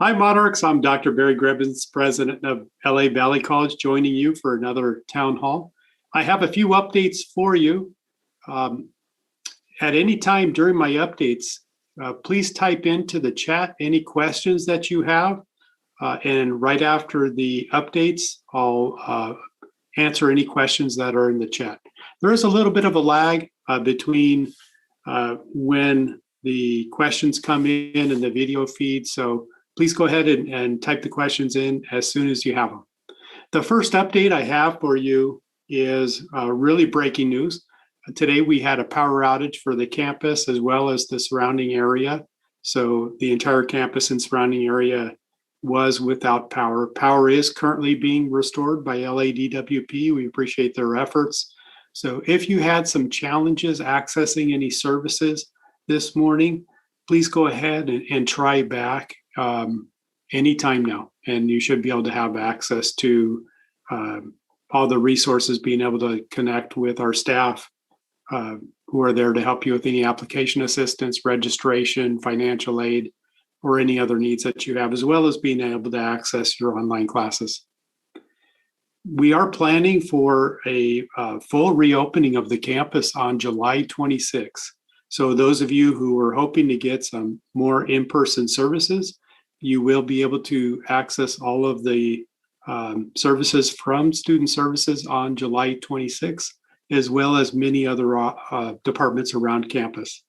Hi, Monarchs. I'm Dr. Barry Grebbins, president of LA Valley College, joining you for another town hall. I have a few updates for you. At any time during my updates, please type into the chat any questions that you have. And right after the updates, I'll answer any questions that are in the chat. There is a little bit of a lag between when the questions come in and the video feed. So please go ahead and type the questions in as soon as you have them. The first update I have for you is really breaking news. Today we had a power outage for the campus as well as the surrounding area. So the entire campus and surrounding area was without power. Power is currently being restored by LADWP. We appreciate their efforts. So if you had some challenges accessing any services this morning, please go ahead and try back anytime now, and you should be able to have access to all the resources, being able to connect with our staff who are there to help you with any application assistance, registration, financial aid, or any other needs that you have, as well as being able to access your online classes. We are planning for a full reopening of the campus on July 26th. So those of you who are hoping to get some more in-person services, you will be able to access all of the services from Student Services on July 26th, as well as many other departments around campus.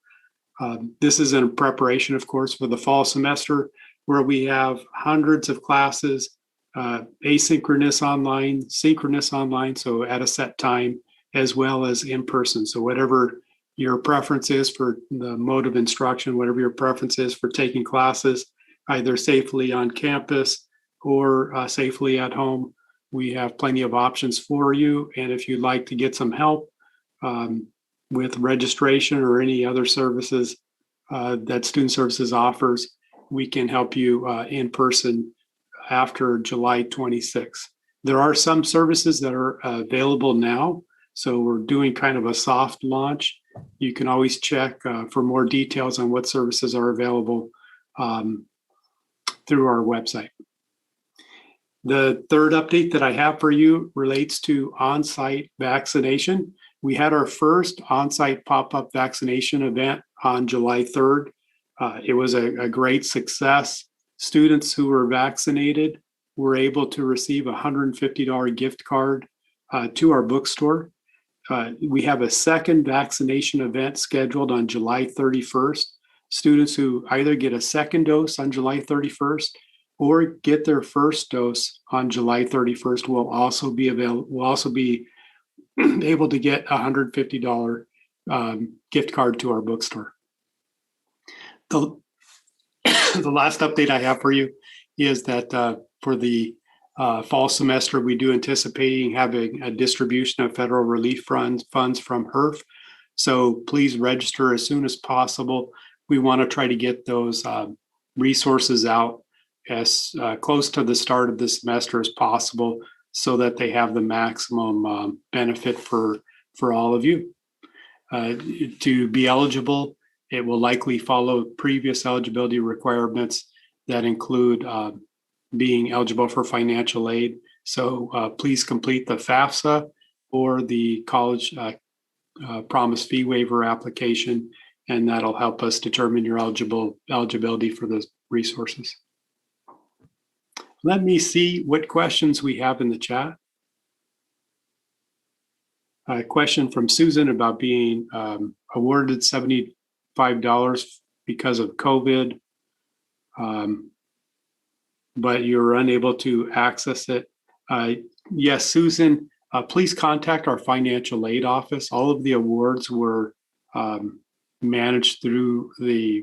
This is in preparation, of course, for the fall semester, where we have hundreds of classes, asynchronous online, synchronous online, so at a set time, as well as in person. So whatever your preference is for the mode of instruction, whatever your preference is for taking classes, either safely on campus or safely at home, we have plenty of options for you. And if you'd like to get some help with registration or any other services that Student Services offers, we can help you in person after July 26th. There are some services that are available now, so we're doing kind of a soft launch. You can always check for more details on what services are available through our website. The third update that I have for you relates to on-site vaccination. We had our first on-site pop-up vaccination event on July 3rd. It was a great success. Students who were vaccinated were able to receive a $150 gift card to our bookstore. We have a second vaccination event scheduled on July 31st. Students who either get a second dose on July 31st or get their first dose on July 31st will also be able to get a $150 gift card to our bookstore. The last update I have for you is that for the fall semester, we do anticipating having a distribution of federal relief funds from HERF. So please register as soon as possible. We want to try to get those resources out as close to the start of the semester as possible so that they have the maximum benefit for all of you. To be eligible, it will likely follow previous eligibility requirements that include being eligible for financial aid. So please complete the FAFSA or the college promise fee waiver application, and that'll help us determine your eligibility for those resources. Let me see what questions we have in the chat. A question from Susan about being awarded $75 because of COVID, but you're unable to access it. Yes, Susan, please contact our financial aid office. All of the awards were managed through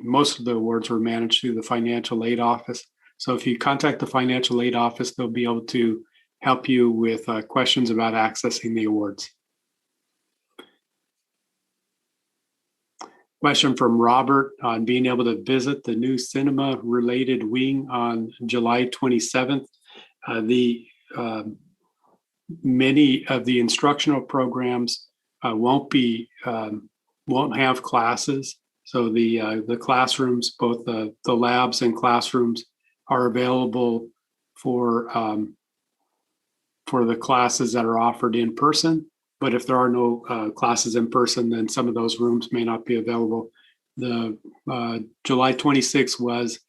most of the awards were managed through the financial aid office. So if you contact the financial aid office, they'll be able to help you with questions about accessing the awards. Question from Robert on being able to visit the new cinema related wing on July 27th. Many of the instructional programs won't have classes. So the classrooms, both the labs and classrooms, are available for the classes that are offered in person. But if there are no classes in person, then some of those rooms may not be available. The July 26th was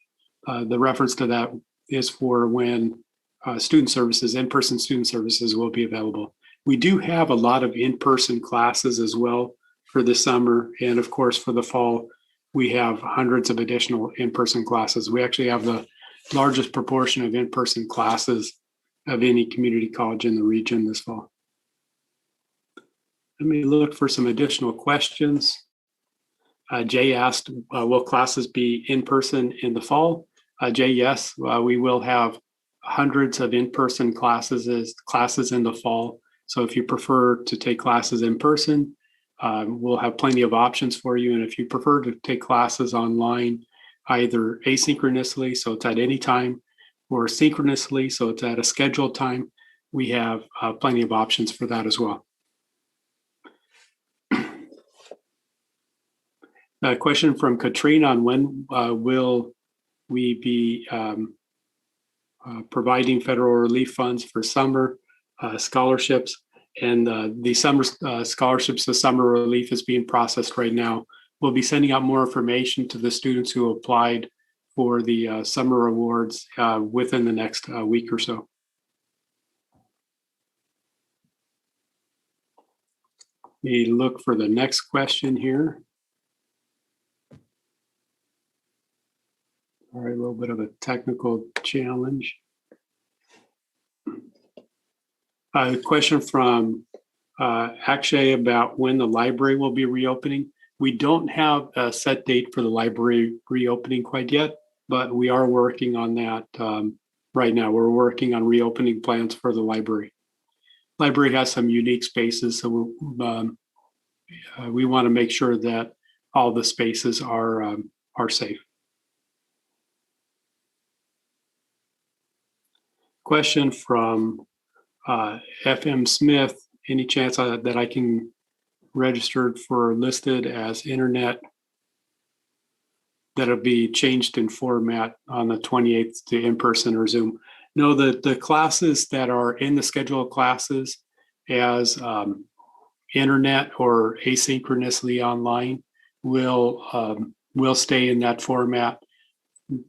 the reference to that is for when student services, in-person student services will be available. We do have a lot of in-person classes as well for the summer. And of course, for the fall, we have hundreds of additional in-person classes. We actually have the largest proportion of in-person classes of any community college in the region this fall. Let me look for some additional questions. Jay asked, will classes be in person in the fall? Jay, yes, we will have hundreds of in-person classes in the fall. So if you prefer to take classes in person, we'll have plenty of options for you. And if you prefer to take classes online, either asynchronously, so it's at any time, or synchronously, so it's at a scheduled time, we have plenty of options for that as well. A question from Katrina on when will we be providing federal relief funds for summer scholarships. And the summer scholarships, the summer relief is being processed right now. We'll be sending out more information to the students who applied for the summer awards within the next week or so. Let me look for the next question here. All right, a little bit of a technical challenge. A question from Akshay about when the library will be reopening. We don't have a set date for the library reopening quite yet, but we are working on that right now. We're working on reopening plans for the library. Library has some unique spaces, so we want to make sure that all the spaces are safe. Question from FM Smith, any chance that I can registered for listed as internet that'll be changed in format on the 28th to in-person or Zoom? No, the classes that are in the scheduled classes as internet or asynchronously online will stay in that format.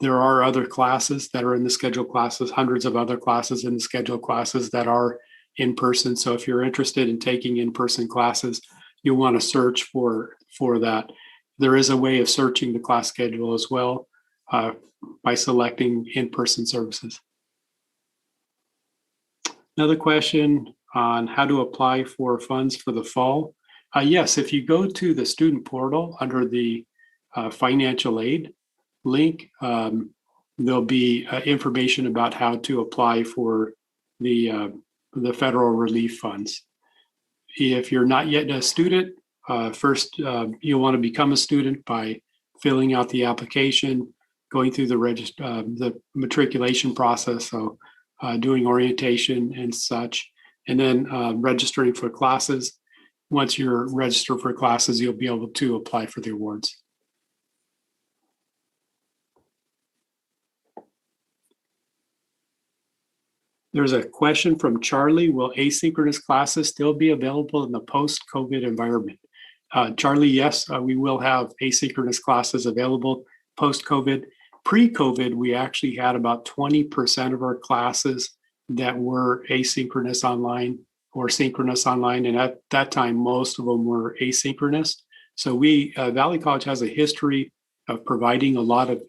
There are other classes that are in the scheduled classes, hundreds of other classes in the scheduled classes that are in person. So if you're interested in taking in-person classes, you'll want to search for that. There is a way of searching the class schedule as well by selecting in-person services. Another question on how to apply for funds for the fall. Yes, if you go to the student portal under the financial aid link, there'll be information about how to apply for the federal relief funds. If you're not yet a student, first you'll want to become a student by filling out the application, going through the matriculation process, so doing orientation and such, and then registering for classes. Once you're registered for classes, you'll be able to apply for the awards. There's a question from Charlie. Will asynchronous classes still be available in the post-COVID environment? Charlie, yes, we will have asynchronous classes available post-COVID. Pre-COVID, we actually had about 20% of our classes that were asynchronous online or synchronous online. And at that time, most of them were asynchronous. So Valley College has a history of providing a lot of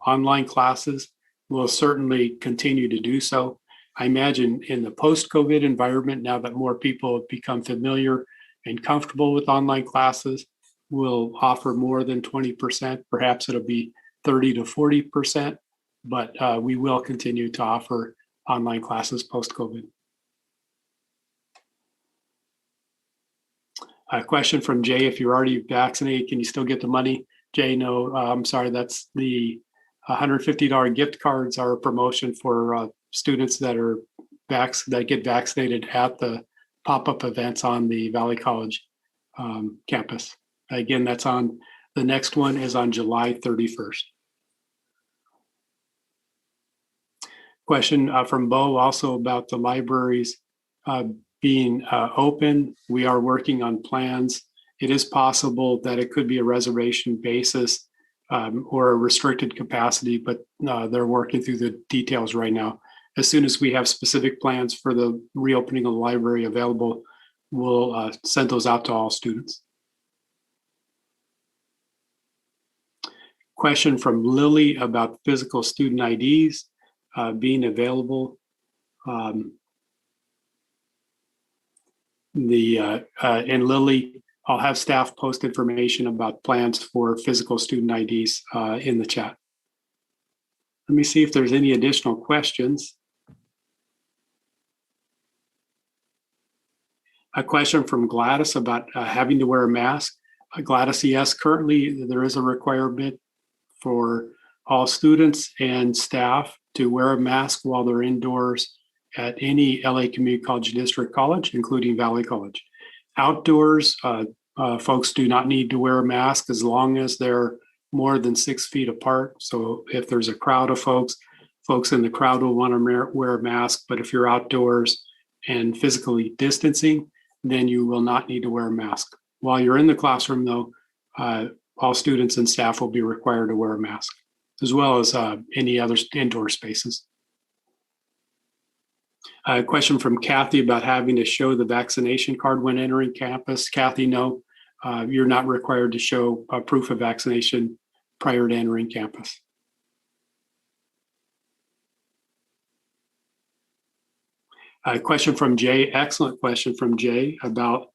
online classes. We'll certainly continue to do so. I imagine in the post-COVID environment, now that more people have become familiar and comfortable with online classes, we'll offer more than 20%. Perhaps it'll be 30 to 40%, but we will continue to offer online classes post-COVID. A question from Jay, if you're already vaccinated, can you still get the money? Jay, no, I'm sorry, that's the $150 gift cards are a promotion for students that get vaccinated at the pop-up events on the Valley College campus. Again, that's on, the next one is on July 31st. Question from Bo also about the libraries being open. We are working on plans. It is possible that it could be a reservation basis or a restricted capacity, but they're working through the details right now. As soon as we have specific plans for the reopening of the library available, we'll send those out to all students. Question from Lily about physical student IDs being available. And Lily, I'll have staff post information about plans for physical student IDs in the chat. Let me see if there's any additional questions. A question from Gladys about having to wear a mask. Gladys, yes, currently there is a requirement for all students and staff to wear a mask while they're indoors at any LA Community College District College, including Valley College. Outdoors, folks do not need to wear a mask as long as they're more than 6 feet apart. So if there's a crowd of folks in the crowd will want to wear a mask, but if you're outdoors and physically distancing, then you will not need to wear a mask. While you're in the classroom though, all students and staff will be required to wear a mask, as well as any other indoor spaces. A question from Kathy about having to show the vaccination card when entering campus. Kathy, no, you're not required to show proof of vaccination prior to entering campus. A question from Jay, excellent question from Jay about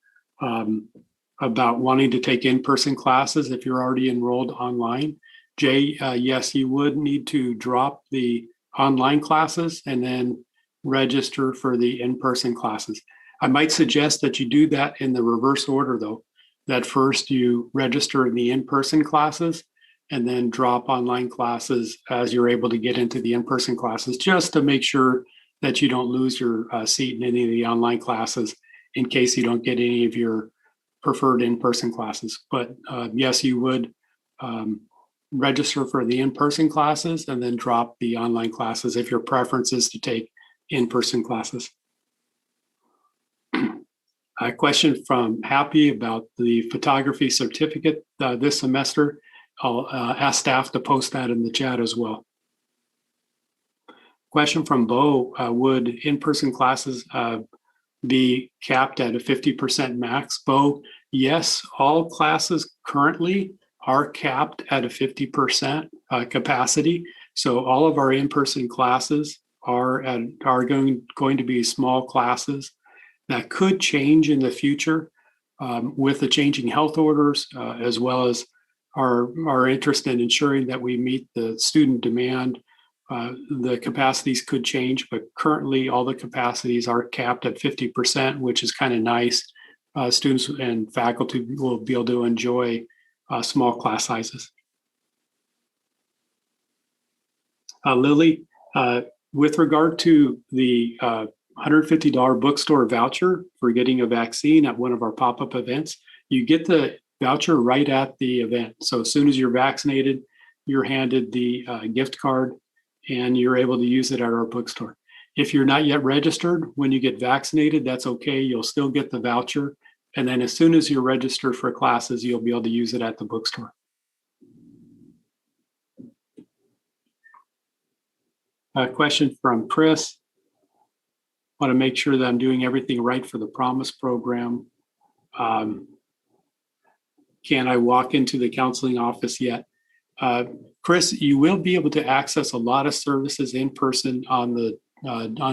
wanting to take in-person classes if you're already enrolled online. Jay, yes, you would need to drop the online classes and then register for the in-person classes. I might suggest that you do that in the reverse order though, that first you register in the in-person classes and then drop online classes as you're able to get into the in-person classes, just to make sure that you don't lose your seat in any of the online classes in case you don't get any of your preferred in-person classes. But yes, you would register for the in-person classes and then drop the online classes if your preference is to take in-person classes. A question from Happy about the photography certificate this semester. I'll ask staff to post that in the chat as well. Question from Bo, would in-person classes be capped at a 50% max? Bo, yes, all classes currently are capped at a 50% capacity. So all of our in-person classes are going to be small classes. That could change in the future with the changing health orders, as well as our interest in ensuring that we meet the student demand. The capacities could change, but currently all the capacities are capped at 50%, which is kind of nice. Students and faculty will be able to enjoy small class sizes. Lily, with regard to the $150 bookstore voucher for getting a vaccine at one of our pop-up events, you get the voucher right at the event. So as soon as you're vaccinated, you're handed the gift card and you're able to use it at our bookstore. If you're not yet registered, when you get vaccinated, that's okay. You'll still get the voucher. And then as soon as you're registered for classes, you'll be able to use it at the bookstore. A question from Chris. Want to make sure that I'm doing everything right for the Promise program. Can I walk into the counseling office yet? Chris, you will be able to access a lot of services in person on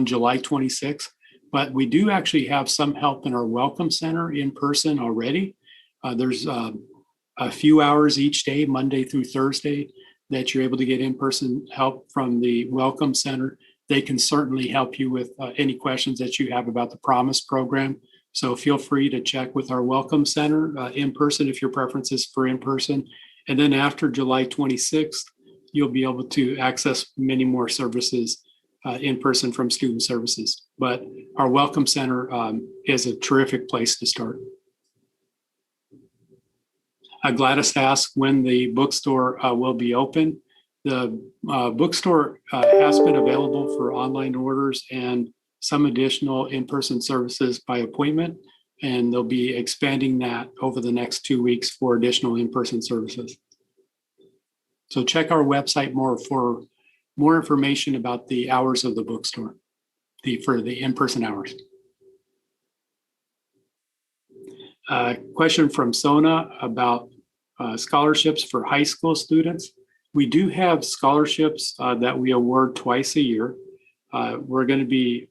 July 26th, but we do actually have some help in our Welcome Center in person already. There's a few hours each day, Monday through Thursday, that you're able to get in-person help from the Welcome Center. They can certainly help you with any questions that you have about the Promise program. So feel free to check with our Welcome Center in person if your preference is for in person. And then after July 26th, you'll be able to access many more services in person from Student Services. But our Welcome Center is a terrific place to start. Gladys asked when the bookstore will be open. The bookstore has been available for online orders and some additional in-person services by appointment, and they'll be expanding that over the next 2 weeks for additional in-person services. So check our website for more information about the hours of the bookstore, for the in-person hours. Question from Sona about scholarships for high school students. We do have scholarships that we award twice a year. We're going to be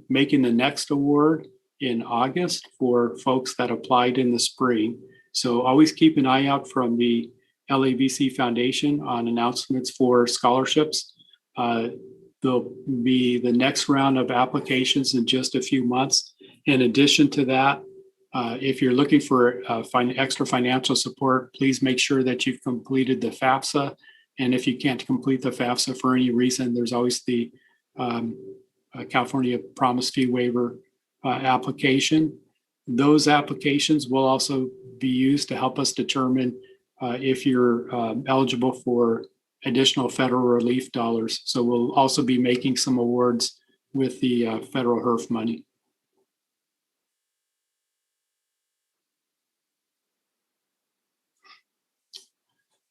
making the next award in August for folks that applied in the spring. So always keep an eye out from the LAVC Foundation on announcements for scholarships. There'll be the next round of applications in just a few months. In addition to that, if you're looking for extra financial support, please make sure that you've completed the FAFSA. And if you can't complete the FAFSA for any reason, there's always the California Promise Fee Waiver application. Those applications will also be used to help us determine if you're eligible for additional federal relief dollars. So we'll also be making some awards with the federal HERF money.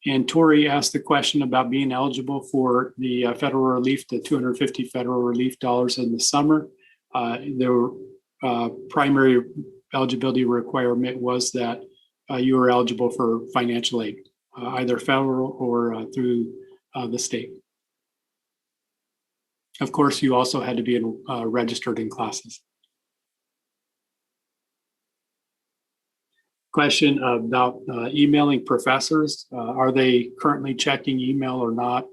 And Tori asked the question about being eligible for the federal relief, the 250 federal relief dollars in the summer. Their primary eligibility requirement was that you were eligible for financial aid, either federal or through the state. Of course, you also had to be registered in classes. Question about emailing professors. Are they currently checking email or not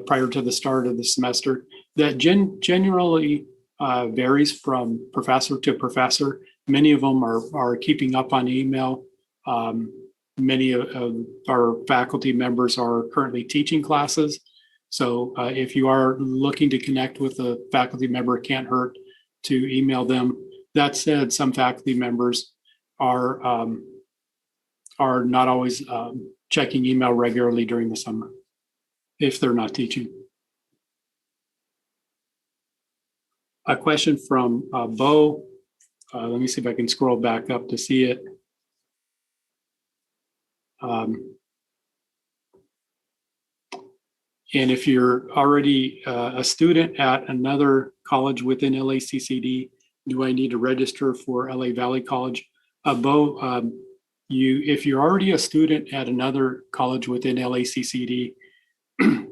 prior to the start of the semester? That generally varies from professor to professor. Many of them are keeping up on email. Many of our faculty members are currently teaching classes. So if you are looking to connect with a faculty member, it can't hurt to email them. That said, some faculty members are not always checking email regularly during the summer if they're not teaching. A question from Bo. Let me see if I can scroll back up to see it. And if you're already a student at another college within LACCD, do I need to register for LA Valley College? Bo, if you're already a student at another college within LACCD,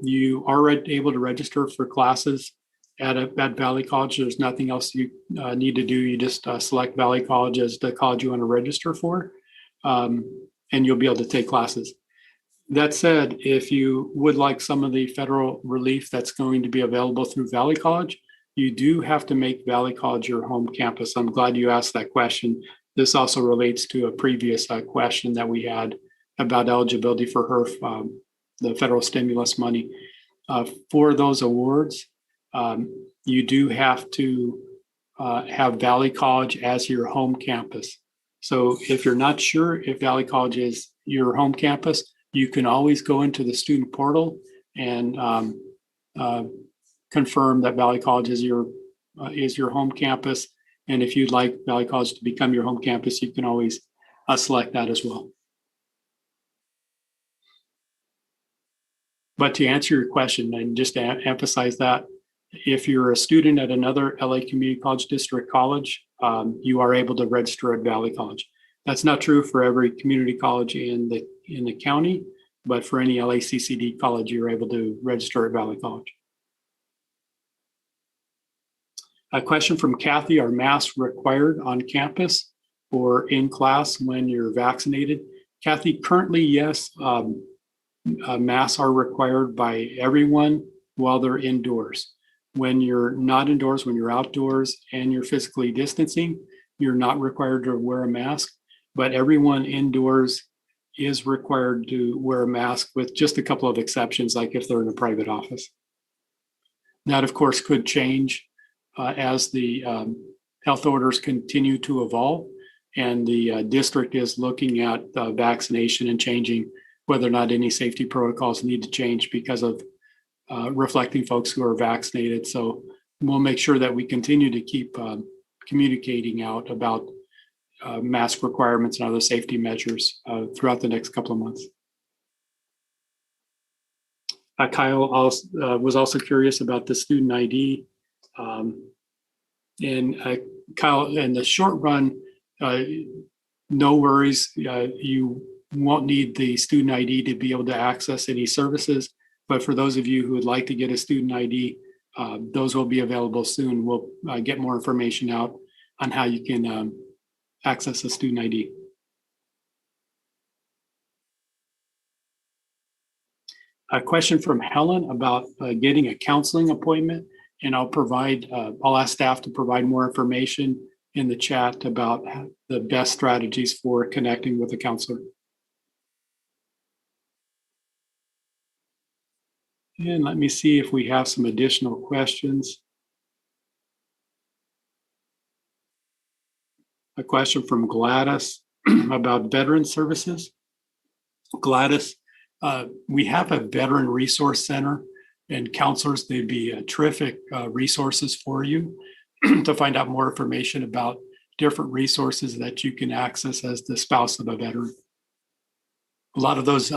you are able to register for classes at Valley College. There's nothing else you need to do. You just select Valley College as the college you want to register for, and you'll be able to take classes. That said, if you would like some of the federal relief that's going to be available through Valley College, you do have to make Valley College your home campus. I'm glad you asked that question. This also relates to a previous question that we had about eligibility for HERF, the federal stimulus money. For those awards, you do have to have Valley College as your home campus. So if you're not sure if Valley College is your home campus, you can always go into the student portal and confirm that Valley College is your home campus. And if you'd like Valley College to become your home campus, you can always select that as well. But to answer your question, and just to emphasize that, if you're a student at another LA Community College District college, you are able to register at Valley College. That's not true for every community college in the county, but for any LACCD college, you're able to register at Valley College. A question from Kathy: are masks required on campus or in class when you're vaccinated? Kathy, currently, yes, masks are required by everyone while they're indoors. When you're not indoors, when you're outdoors and you're physically distancing, you're not required to wear a mask, but everyone indoors is required to wear a mask with just a couple of exceptions, like if they're in a private office. That, of course, could change as the health orders continue to evolve, and the district is looking at vaccination and changing whether or not any safety protocols need to change because of reflecting folks who are vaccinated. So we'll make sure that we continue to keep communicating out about mask requirements and other safety measures throughout the next couple of months. Kyle was also curious about the student ID. And Kyle, in the short run, no worries. You won't need the student ID to be able to access any services. But for those of you who would like to get a student ID, those will be available soon. We'll get more information out on how you can access a student ID. A question from Helen about getting a counseling appointment, and I'll ask staff to provide more information in the chat about the best strategies for connecting with a counselor. And let me see if we have some additional questions. A question from Gladys about veteran services. Gladys, we have a veteran resource center, and counselors, they'd be terrific resources for you to find out more information about different resources that you can access as the spouse of a veteran. A lot of those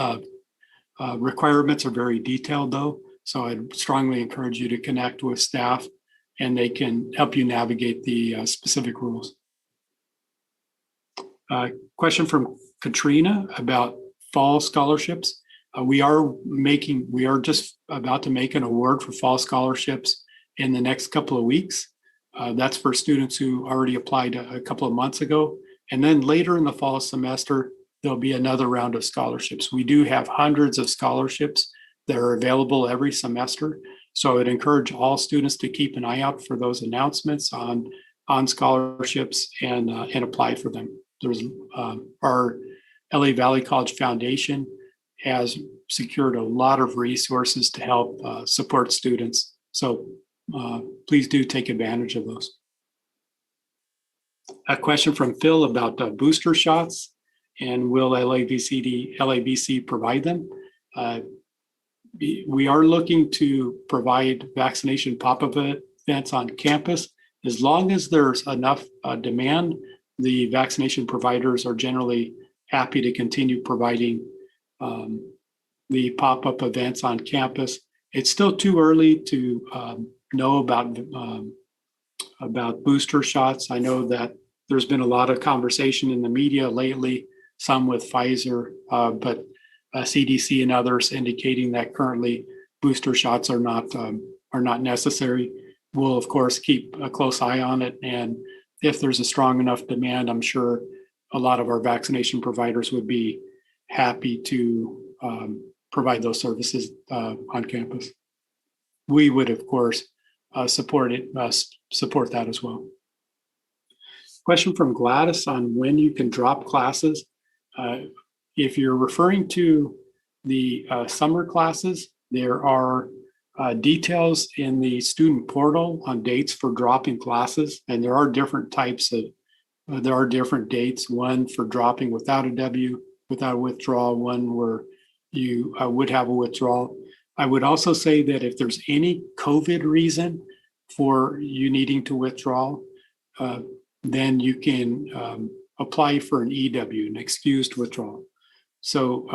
requirements are very detailed though, so I'd strongly encourage you to connect with staff and they can help you navigate the specific rules. Question from Katrina about fall scholarships. We are just about to make an award for fall scholarships in the next couple of weeks. That's for students who already applied a couple of months ago. And then later in the fall semester, there'll be another round of scholarships. We do have hundreds of scholarships that are available every semester. So I would encourage all students to keep an eye out for those announcements on scholarships and apply for them. There's our LA Valley College Foundation has secured a lot of resources to help support students. So please do take advantage of those. A question from Phil about booster shots and will LAVC provide them? We are looking to provide vaccination pop-up events on campus. As long as there's enough demand, the vaccination providers are generally happy to continue providing the pop-up events on campus. It's still too early to know about booster shots. I know that there's been a lot of conversation in the media lately, some with Pfizer, but CDC and others indicating that currently booster shots are not necessary. We'll of course keep a close eye on it, and if there's a strong enough demand, I'm sure a lot of our vaccination providers would be happy to provide those services on campus. We would, of course, support that as well. Question from Gladys on when you can drop classes. If you're referring to the summer classes, there are details in the student portal on dates for dropping classes, and there are different types of, there are different dates, one for dropping without a W, without a withdrawal, one where you would have a withdrawal. I would also say that if there's any COVID reason for you needing to withdraw, then you can apply for an EW, an excused withdrawal. So,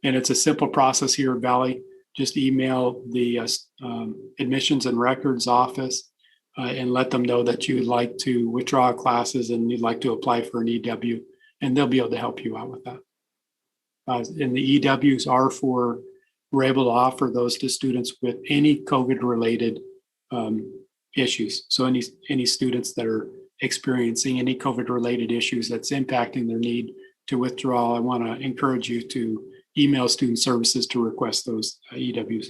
and it's a simple process here at Valley. Just email the admissions and records office and let them know that you would like to withdraw classes and you'd like to apply for an EW, and they'll be able to help you out with that. And the EWs are we're able to offer those to students with any COVID-related issues. So any students that are experiencing any COVID-related issues that's impacting their need to withdraw, I want to encourage you to email student services to request those EWs.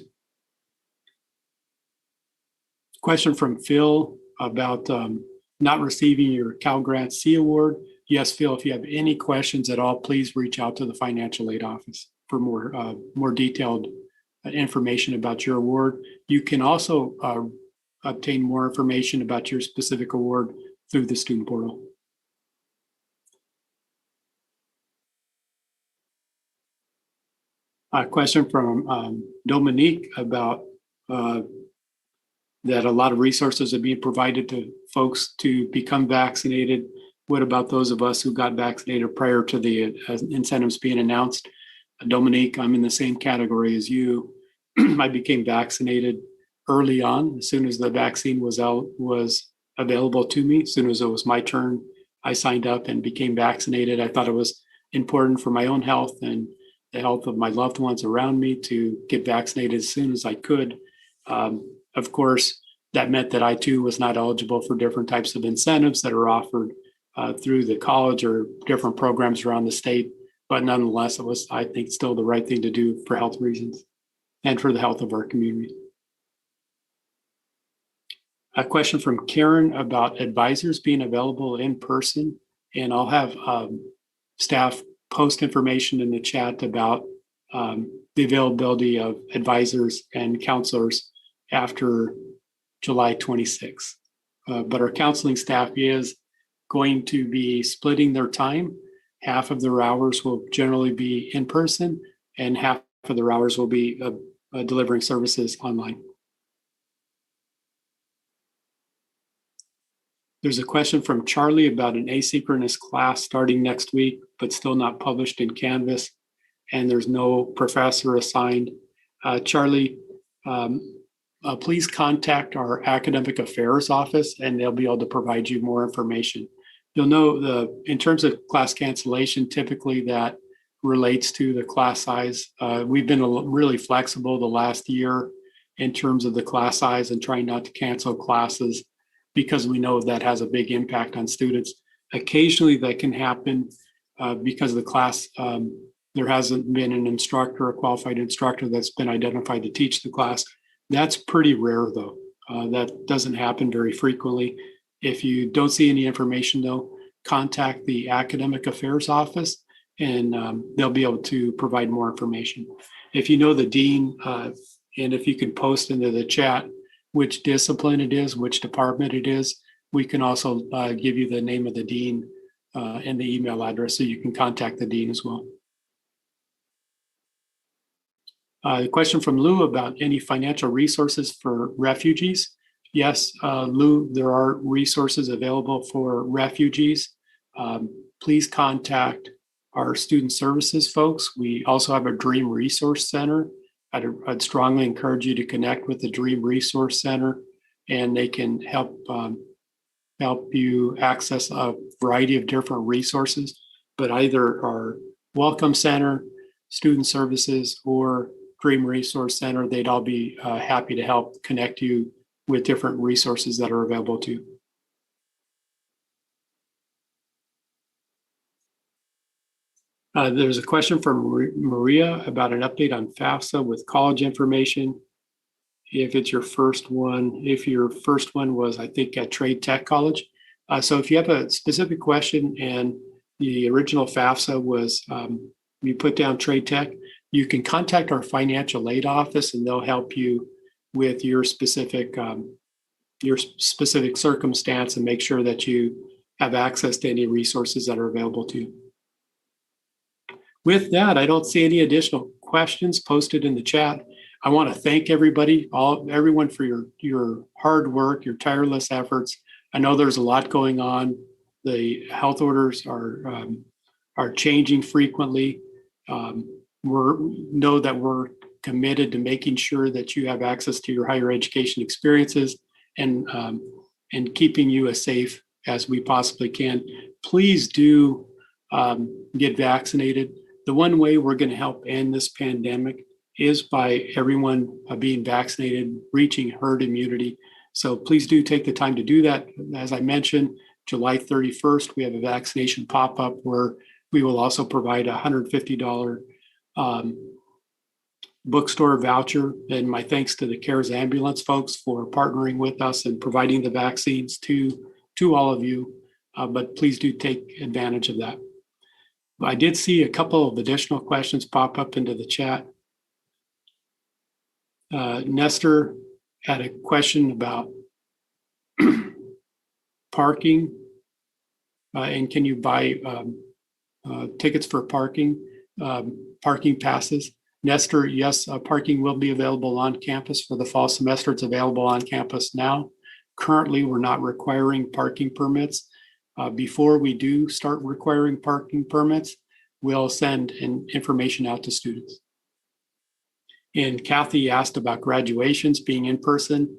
Question from Phil about not receiving your Cal Grant C award. Yes, Phil, if you have any questions at all, please reach out to the financial aid office for more detailed information about your award. You can also obtain more information about your specific award through the student portal. A question from Dominique about that a lot of resources are being provided to folks to become vaccinated. What about those of us who got vaccinated prior to the incentives being announced? Dominique, I'm in the same category as you. I became vaccinated early on. As soon as the vaccine was available to me, as soon as it was my turn, I signed up and became vaccinated. I thought it was important for my own health and the health of my loved ones around me to get vaccinated as soon as I could. Of course, that meant that I too was not eligible for different types of incentives that are offered through the college or different programs around the state. But nonetheless, it was, I think, still the right thing to do for health reasons and for the health of our community. A question from Karen about advisors being available in person. And I'll have staff post information in the chat about the availability of advisors and counselors after July 26th. But our counseling staff is going to be splitting their time. Half of their hours will generally be in person, and half of their hours will be delivering services online. There's a question from Charlie about an asynchronous class starting next week, but still not published in Canvas, and there's no professor assigned. Charlie, please contact our academic affairs office and they'll be able to provide you more information. You'll know in terms of class cancellation, typically that relates to the class size. We've been really flexible the last year in terms of the class size and trying not to cancel classes because we know that has a big impact on students. Occasionally that can happen because the class, there hasn't been an instructor, a qualified instructor that's been identified to teach the class. That's pretty rare though. That doesn't happen very frequently. If you don't see any information though, contact the academic affairs office and they'll be able to provide more information. If you know the dean, and if you can post into the chat which discipline it is, which department it is, we can also give you the name of the dean and the email address so you can contact the dean as well. A question from Lou about any financial resources for refugees. Yes, Lou, there are resources available for refugees. Please contact our student services folks. We also have a Dream Resource Center. I'd strongly encourage you to connect with the Dream Resource Center, and they can help you access a variety of different resources, but either our Welcome Center, Student Services, or Dream Resource Center, they'd all be happy to help connect you with different resources that are available to you. There's a question from Maria about an update on FAFSA with college information. If it's your first one, if your first one was, I think, at Trade Tech College. So if you have a specific question and the original FAFSA was, you put down Trade Tech, you can contact our financial aid office and they'll help you with your specific circumstance and make sure that you have access to any resources that are available to you. With that, I don't see any additional questions posted in the chat. I want to thank everybody, everyone for your hard work, your tireless efforts. I know there's a lot going on. The health orders are changing frequently. Know that we're committed to making sure that you have access to your higher education experiences and keeping you as safe as we possibly can. Please do get vaccinated. The one way we're going to help end this pandemic is by everyone being vaccinated, reaching herd immunity. So please do take the time to do that. As I mentioned, July 31st, we have a vaccination pop-up where we will also provide a $150 bookstore voucher. And my thanks to the CARES ambulance folks for partnering with us and providing the vaccines to all of you. But please do take advantage of that. I did see a couple of additional questions pop up into the chat. Nestor had a question about parking and can you buy tickets for parking passes? Nestor, yes, parking will be available on campus for the fall semester. It's available on campus now. Currently, we're not requiring parking permits. Before we do start requiring parking permits, we'll send information out to students. And Kathy asked about graduations being in person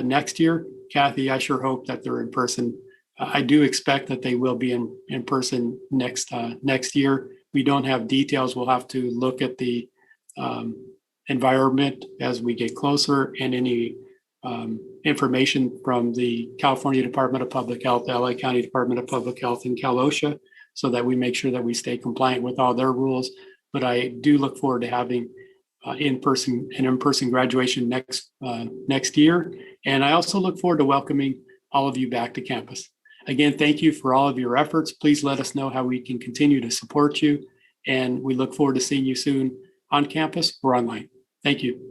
next year. Kathy, I sure hope that they're in person. I do expect that they will be in person next year. We don't have details. We'll have to look at the environment as we get closer, and any information from the California Department of Public Health, the LA County Department of Public Health, and Cal OSHA, so that we make sure that we stay compliant with all their rules. But I do look forward to having in-person graduation next year. And I also look forward to welcoming all of you back to campus. Again, thank you for all of your efforts. Please let us know how we can continue to support you. And we look forward to seeing you soon on campus or online. Thank you.